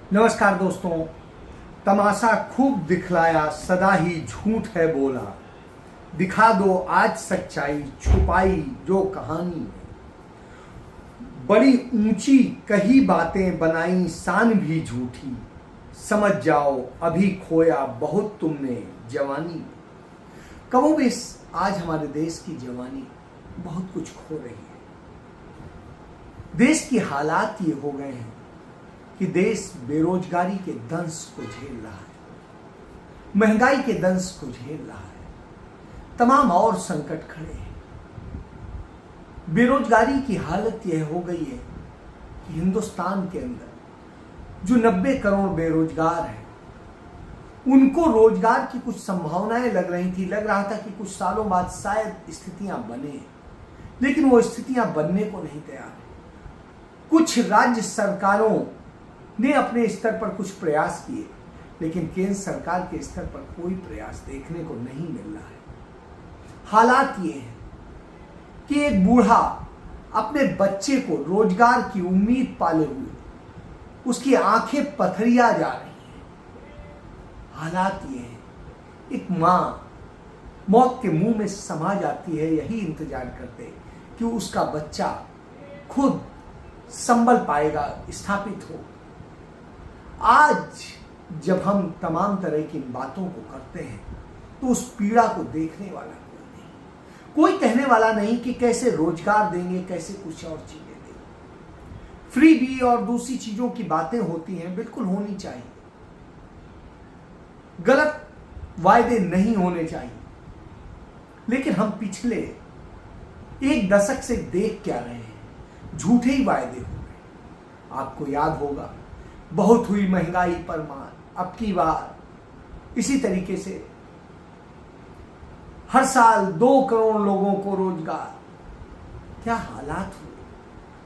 नमस्कार दोस्तों। तमाशा खूब दिखलाया, सदा ही झूठ है बोला। दिखा दो आज सच्चाई, छुपाई जो कहानी है। बड़ी ऊंची कही बातें, बनाई शान भी झूठी। समझ जाओ अभी खोया बहुत तुमने जवानी में। कमोबेश आज हमारे देश की जवानी बहुत कुछ खो रही है। देश की हालात ये हो गए हैं कि देश बेरोजगारी के दंश को झेल रहा है, महंगाई के दंश को झेल रहा है, तमाम और संकट खड़े हैं। बेरोजगारी की हालत यह हो गई है कि हिंदुस्तान के अंदर जो 90 करोड़ बेरोजगार हैं, उनको रोजगार की कुछ संभावनाएं लग रही थी। लग रहा था कि कुछ सालों बाद शायद स्थितियां बने, लेकिन वो स्थितियां बनने को नहीं तैयार है। कुछ राज्य सरकारों ने अपने स्तर पर कुछ प्रयास किए, लेकिन केंद्र सरकार के स्तर पर कोई प्रयास देखने को नहीं मिल रहा है। हालात ये है कि एक बूढ़ा अपने बच्चे को रोजगार की उम्मीद पाले हुए उसकी आंखें पथरिया जा रही हैं। हालात ये है, एक मां मौत के मुंह में समा जाती है, यही इंतजार करते कि उसका बच्चा खुद संभल पाएगा, स्थापित हो। आज जब हम तमाम तरह की बातों को करते हैं तो उस पीड़ा को देखने वाला कोई नहीं, कोई कहने वाला नहीं कि कैसे रोजगार देंगे, कैसे कुछ और चीजें देंगे। फ्री भी और दूसरी चीजों की बातें होती हैं, बिल्कुल होनी चाहिए। गलत वायदे नहीं होने चाहिए, लेकिन हम पिछले एक दशक से देख क्या रहे हैं, झूठे ही वायदे हो गए। आपको याद होगा, बहुत हुई महंगाई पर मार, अब की बार इसी तरीके से हर साल 2 करोड़ लोगों को रोजगार। क्या हालात हुए?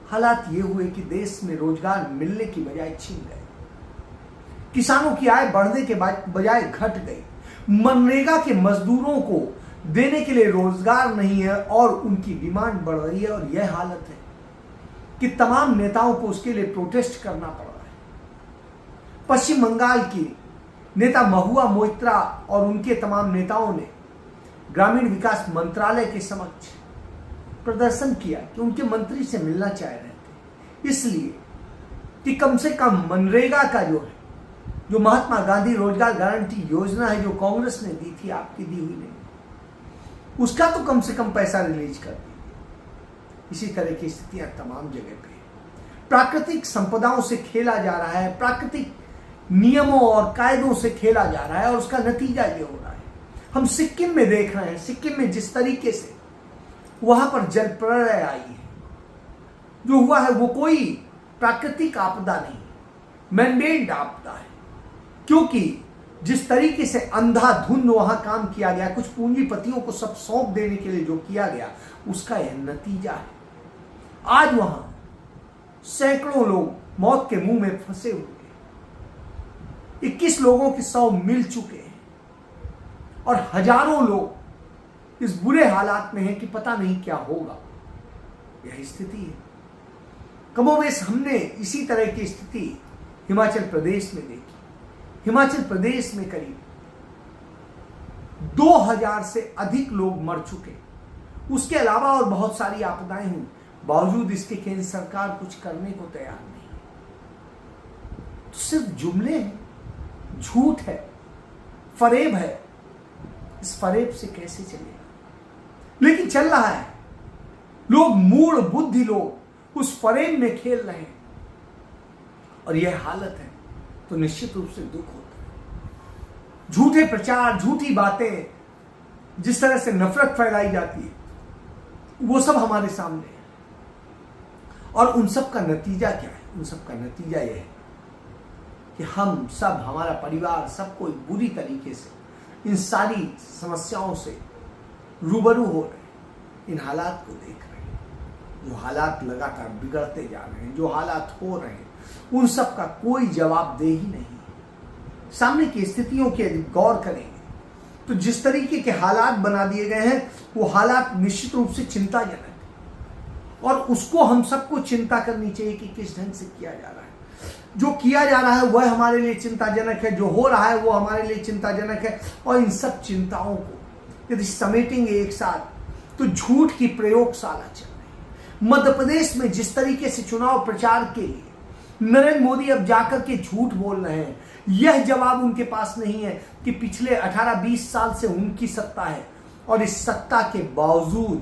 हालात ये हुए कि देश में रोजगार मिलने की बजाय छिन गए। किसानों की आय बढ़ने के बजाय घट गई। मनरेगा के मजदूरों को देने के लिए रोजगार नहीं है और उनकी डिमांड बढ़ रही है। और यह हालत है कि तमाम नेताओं को उसके लिए प्रोटेस्ट करना पड़ रहा है। पश्चिम बंगाल की नेता महुआ मोइत्रा और उनके तमाम नेताओं ने ग्रामीण विकास मंत्रालय के समक्ष प्रदर्शन किया कि उनके मंत्री से मिलना चाह रहे थे, इसलिए कि कम से कम मनरेगा का जो महात्मा गांधी रोजगार गारंटी योजना है, जो कांग्रेस ने दी थी, आपकी दी हुई नहीं, उसका तो कम से कम पैसा रिलीज कर दीजिए। इसी तरह की स्थितियां तमाम जगह पे। प्राकृतिक संपदाओं से खेला जा रहा है, प्राकृतिक नियमों और कायदों से खेला जा रहा है, और उसका नतीजा ये हो रहा है। हम सिक्किम में देख रहे हैं, सिक्किम में जिस तरीके से वहां पर जल प्रलय आई है, जो हुआ है वो कोई प्राकृतिक आपदा नहीं, मैनमेड आपदा है। क्योंकि जिस तरीके से अंधाधुंध वहां काम किया गया, कुछ पूंजीपतियों को सब सौंप देने के लिए जो किया गया, उसका यह नतीजा है। आज वहां सैकड़ों लोग मौत के मुंह में फंसे हुए, 21 लोगों के शव मिल चुके हैं और हजारों लोग इस बुरे हालात में हैं कि पता नहीं क्या होगा। यह स्थिति है। कमोबेश हमने इसी तरह की स्थिति हिमाचल प्रदेश में देखी। हिमाचल प्रदेश में करीब 2000 से अधिक लोग मर चुके। उसके अलावा और बहुत सारी आपदाएं हुई, बावजूद इसके केंद्र सरकार कुछ करने को तैयार नहीं है। तो सिर्फ जुमले हैं, झूठ है, फरेब है। इस फरेब से कैसे चलेगा? लेकिन चल रहा है। लोग, मूढ़ बुद्धि लोग उस फरेब में खेल रहे हैं, और यह हालत है तो निश्चित रूप से दुख होता है। झूठे प्रचार, झूठी बातें, जिस तरह से नफरत फैलाई जाती है, वो सब हमारे सामने है। और उन सब का नतीजा क्या है? उन सब का नतीजा यह है कि हम सब, हमारा परिवार, सब कोई बुरी तरीके से इन सारी समस्याओं से रूबरू हो रहे हैं। इन हालात को देख रहे हैं, जो हालात लगातार बिगड़ते जा रहे हैं, जो हालात हो रहे हैं, उन सब का कोई जवाबदेही नहीं है। सामने की स्थितियों के यदि गौर करेंगे तो जिस तरीके के हालात बना दिए गए हैं, वो हालात निश्चित रूप से चिंताजनक है, और उसको हम सबको चिंता करनी चाहिए कि किस ढंग से किया जा रहा है। जो किया जा रहा है वह हमारे लिए चिंताजनक है, जो हो रहा है वो हमारे लिए चिंताजनक है। और इन सब चिंताओं को यदि समेटेंगे एक साथ तो झूठ की प्रयोगशाला चल रही है। मध्य प्रदेश में जिस तरीके से चुनाव प्रचार के लिए नरेंद्र मोदी अब जाकर के झूठ बोल रहे हैं, यह जवाब उनके पास नहीं है कि पिछले 18-20 साल से उनकी सत्ता है और इस सत्ता के बावजूद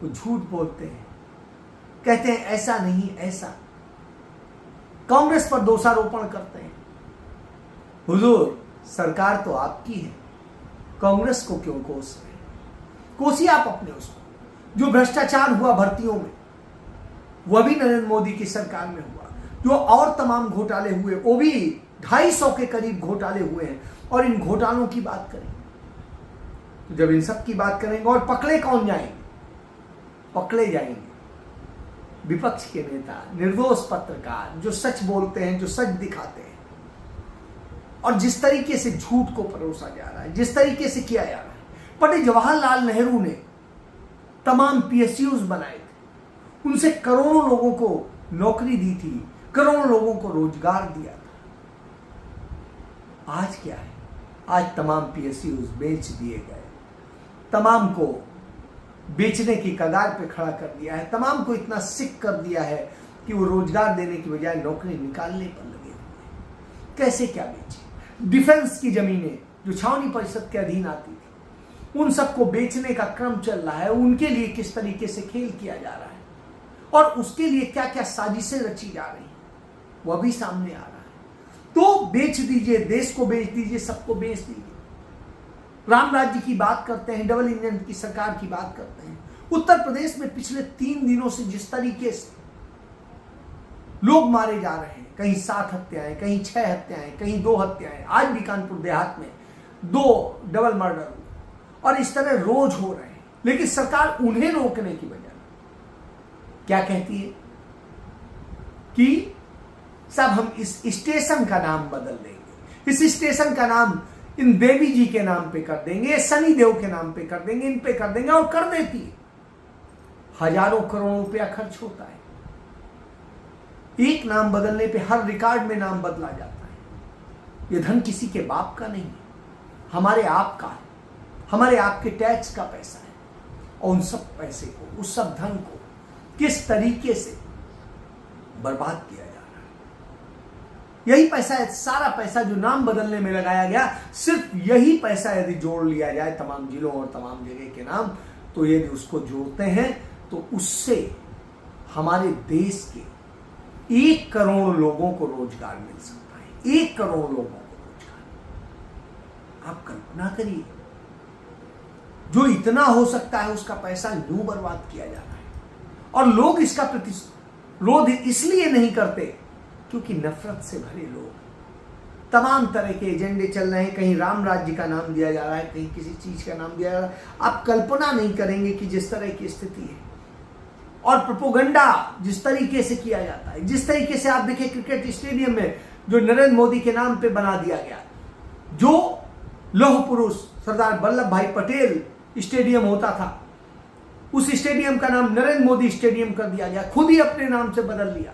वो झूठ बोलते हैं, कहते हैं ऐसा नहीं ऐसा, कांग्रेस पर दोषारोपण करते हैं। हुजूर, सरकार तो आपकी है, कांग्रेस को क्यों कोस रहे? कोसिए आप अपने उसको। जो भ्रष्टाचार हुआ भर्तियों में वह भी नरेंद्र मोदी की सरकार में हुआ, जो और तमाम घोटाले हुए वो भी 250 के करीब घोटाले हुए हैं। और इन घोटालों की बात करें तो जब इन सब की बात करेंगे और पकड़े कौन जाएंगे? पकड़े जाएंगे विपक्ष के नेता, निर्दोष पत्रकार जो सच बोलते हैं, जो सच दिखाते हैं। और जिस तरीके से झूठ को परोसा जा रहा है, जिस तरीके से किया जा रहा है। पंडित जवाहरलाल नेहरू ने तमाम पीएसयूज बनाए थे, उनसे करोड़ों लोगों को नौकरी दी थी, करोड़ों लोगों को रोजगार दिया था। आज क्या है? आज तमाम पीएसयूज बेच दिए गए, तमाम को बेचने की कगार पे खड़ा कर दिया है, तमाम को इतना सिक कर दिया है कि वो रोजगार देने की बजाय नौकरी निकालने पर लगे हुए हैं। कैसे क्या बेचे? डिफेंस की जमीनें जो छावनी परिषद के अधीन आती थी, उन सबको बेचने का क्रम चल रहा है। उनके लिए किस तरीके से खेल किया जा रहा है और उसके लिए क्या क्या साजिशें रची जा रही हैं वह भी सामने आ रहा है। तो बेच दीजिए, देश को बेच दीजिए, सबको बेच दीजिए। राम राज्य की बात करते हैं, डबल इंजन की सरकार की बात करते हैं। उत्तर प्रदेश में पिछले 3 दिनों से जिस तरीके से लोग मारे जा रहे हैं, कहीं 7 हत्याएं, कहीं 6 हत्याएं, कहीं 2 हत्याएं, आज भी कानपुर देहात में 2 डबल मर्डर हुए और इस तरह रोज हो रहे हैं। लेकिन सरकार उन्हें रोकने की बजाय क्या कहती है कि साहब हम इस स्टेशन का नाम बदल देंगे, इस स्टेशन का नाम इन देवी जी के नाम पे कर देंगे, सनी देव के नाम पे कर देंगे, इन पे कर देंगे। और कर देती है। हजारों करोड़ों रुपया खर्च होता है। एक नाम बदलने पे हर रिकॉर्ड में नाम बदला जाता है। यह धन किसी के बाप का नहीं है, हमारे आप का है, हमारे आपके टैक्स का पैसा है। और उन सब पैसे को, उस सब धन को किस तरीके से बर्बाद किया जा रहा है। यही पैसा है, सारा पैसा जो नाम बदलने में लगाया गया, सिर्फ यही पैसा यदि जोड़ लिया जाए तमाम जिलों और तमाम जगह के नाम, तो यदि उसको जोड़ते हैं तो उससे हमारे देश के 1 करोड़ लोगों को रोजगार मिल सकता है। 1 करोड़ लोगों को रोजगार। आप कल्पना करिए, जो इतना हो सकता है उसका पैसा यूं बर्बाद किया जा रहा है। और लोग इसका प्रतिरोध इसलिए नहीं करते क्योंकि नफरत से भरे लोग, तमाम तरह के एजेंडे चल रहे हैं। कहीं राम राज्य का नाम दिया जा रहा है, कहीं किसी चीज का नाम दिया जा रहा है। आप कल्पना नहीं करेंगे कि जिस तरह की स्थिति है और प्रोपोगंडा जिस तरीके से किया जाता है, जिस तरीके से आप देखिए क्रिकेट स्टेडियम में जो नरेंद्र मोदी के नाम पे बना दिया गया, जो लौह पुरुष सरदार वल्लभ भाई पटेल स्टेडियम होता था, उस स्टेडियम का नाम नरेंद्र मोदी स्टेडियम कर दिया गया। खुद ही अपने नाम से बदल लिया।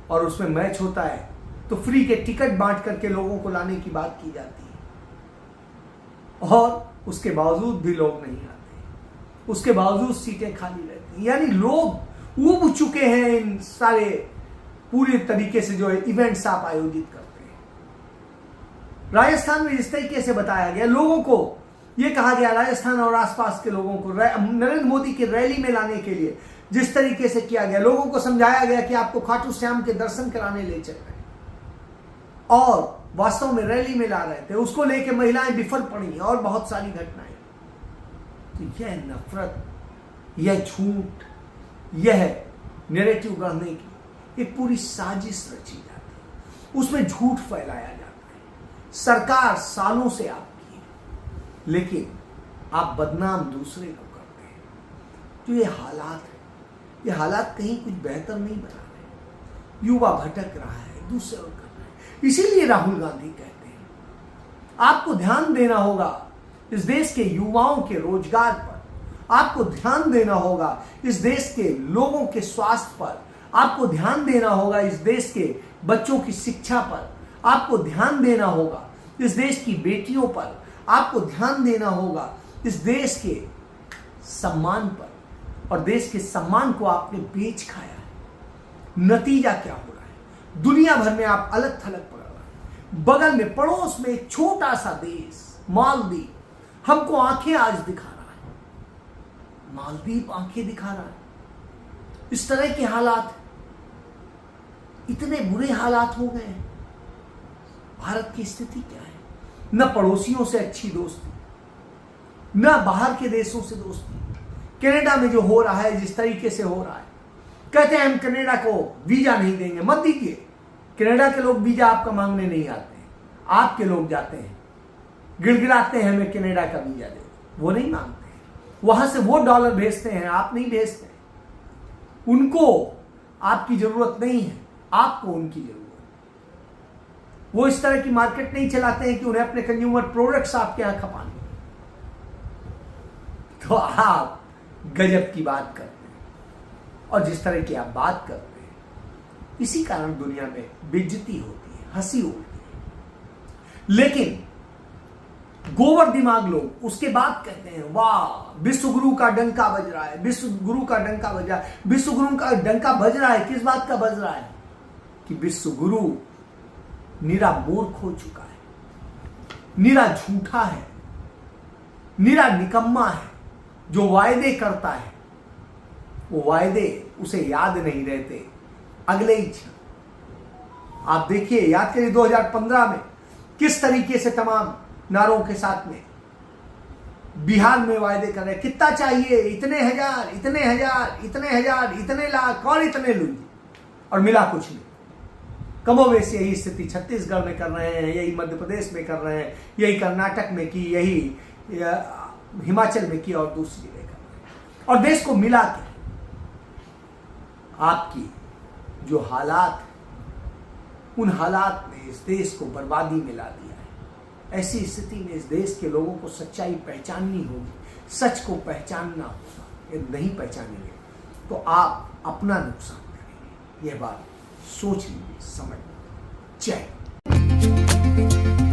और उसमें मैच होता है तो फ्री के टिकट बांट करके लोगों को लाने की बात की जाती है और उसके बावजूद भी लोग नहीं आते, उसके बावजूद सीटें खाली रहती हैं। यानी लोग ऊब चुके हैं इन सारे पूरे तरीके से जो इवेंट्स आप आयोजित करते हैं। राजस्थान में जिस तरीके से बताया गया, लोगों को यह कहा गया, राजस्थान और आसपास के लोगों को नरेंद्र मोदी की रैली में लाने के लिए जिस तरीके से किया गया, लोगों को समझाया गया कि आपको खाटू श्याम के दर्शन कराने ले चल रहे हैं और वास्तव में रैली में ला रहे थे, उसको लेके महिलाएं बिफर पड़ी और बहुत सारी घटनाएं। तो यह नफरत, यह झूठ, यह नैरेटिव गढ़ने की एक पूरी साजिश रची जाती है, उसमें झूठ फैलाया जाता है। सरकार सालों से आपकी है, लेकिन आप बदनाम दूसरे को करते हैं। तो ये हालात है, ये हालात कहीं कुछ बेहतर नहीं बना रहे। युवा भटक रहा है, दूसरे और कर रहा है। इसीलिए राहुल गांधी कहते हैं आपको ध्यान देना होगा इस देश के युवाओं के रोजगार पर, आपको ध्यान देना होगा इस देश के लोगों के स्वास्थ्य पर, आपको ध्यान देना होगा इस देश के बच्चों की शिक्षा पर, आपको ध्यान देना होगा इस देश की बेटियों पर, आपको ध्यान देना होगा इस देश के सम्मान पर। और देश के सम्मान को आपने बेच खाया है। नतीजा क्या हो रहा है? दुनिया भर में आप अलग थलग पड़ रहे हैं। बगल में पड़ोस में एक छोटा सा देश मालदीव हमको आंखें आज दिखा रहा है, मालदीव आंखें दिखा रहा है। इस तरह के हालात, इतने बुरे हालात हो गए हैं। भारत की स्थिति क्या है? न पड़ोसियों से अच्छी दोस्ती, न बाहर के देशों से दोस्ती। कनाडा में जो हो रहा है, जिस तरीके से हो रहा है, कहते हैं हम कनाडा को वीजा नहीं देंगे। मत दीजिए। कनाडा के लोग वीजा आपका मांगने नहीं आते हैं, आपके लोग जाते हैं, गिड़गिड़ाते हैं हमें कनाडा का वीजा दे। वो नहीं मांगते हैं, वहां से वो डॉलर भेजते हैं, आप नहीं भेजते। उनको आपकी जरूरत नहीं है, आपको उनकी जरूरत है। वो इस तरह की मार्केट नहीं चलाते हैं कि उन्हें अपने कंज्यूमर प्रोडक्ट्स आपके यहां खपाने। तो आप गजब की बात करते हैं, और जिस तरह की आप बात करते हैं, इसी कारण दुनिया में बेइज्जती होती है, हंसी उड़ती है। लेकिन गोबर दिमाग लोग उसके बाद कहते हैं वाह विश्व गुरु का डंका बज रहा है, विश्व गुरु का डंका बज रहा है। विश्व गुरु का डंका बज रहा है, किस बात का बज रहा है? कि विश्व गुरु निरा मूर्ख हो चुका है, निरा झूठा है, निरा निकम्मा है। जो वायदे करता है वो वायदे उसे याद नहीं रहते, अगले ही क्षण। आप देखिए, याद करिए 2015 में किस तरीके से तमाम नारों के साथ में बिहार में वायदे कर रहे, कितना चाहिए, इतने हजार, इतने हजार, इतने हजार, इतने लाख और इतने लूंगी, और मिला कुछ नहीं। कमोवेश यही स्थिति छत्तीसगढ़ में कर रहे हैं, यही मध्य प्रदेश में कर रहे हैं, यही कर्नाटक में की, यही हिमाचल में की, और दूसरी जगह कर रहे हैं। और देश को मिला क्या? आपकी जो हालात, उन हालात ने इस देश को बर्बादी में ला दिया है। ऐसी स्थिति में इस देश के लोगों को सच्चाई पहचाननी होगी, सच को पहचानना होगा। यदि नहीं पहचानेंगे तो आप अपना नुकसान करेंगे। यह बात सोच लीजिए, समझ लीजिए। जय।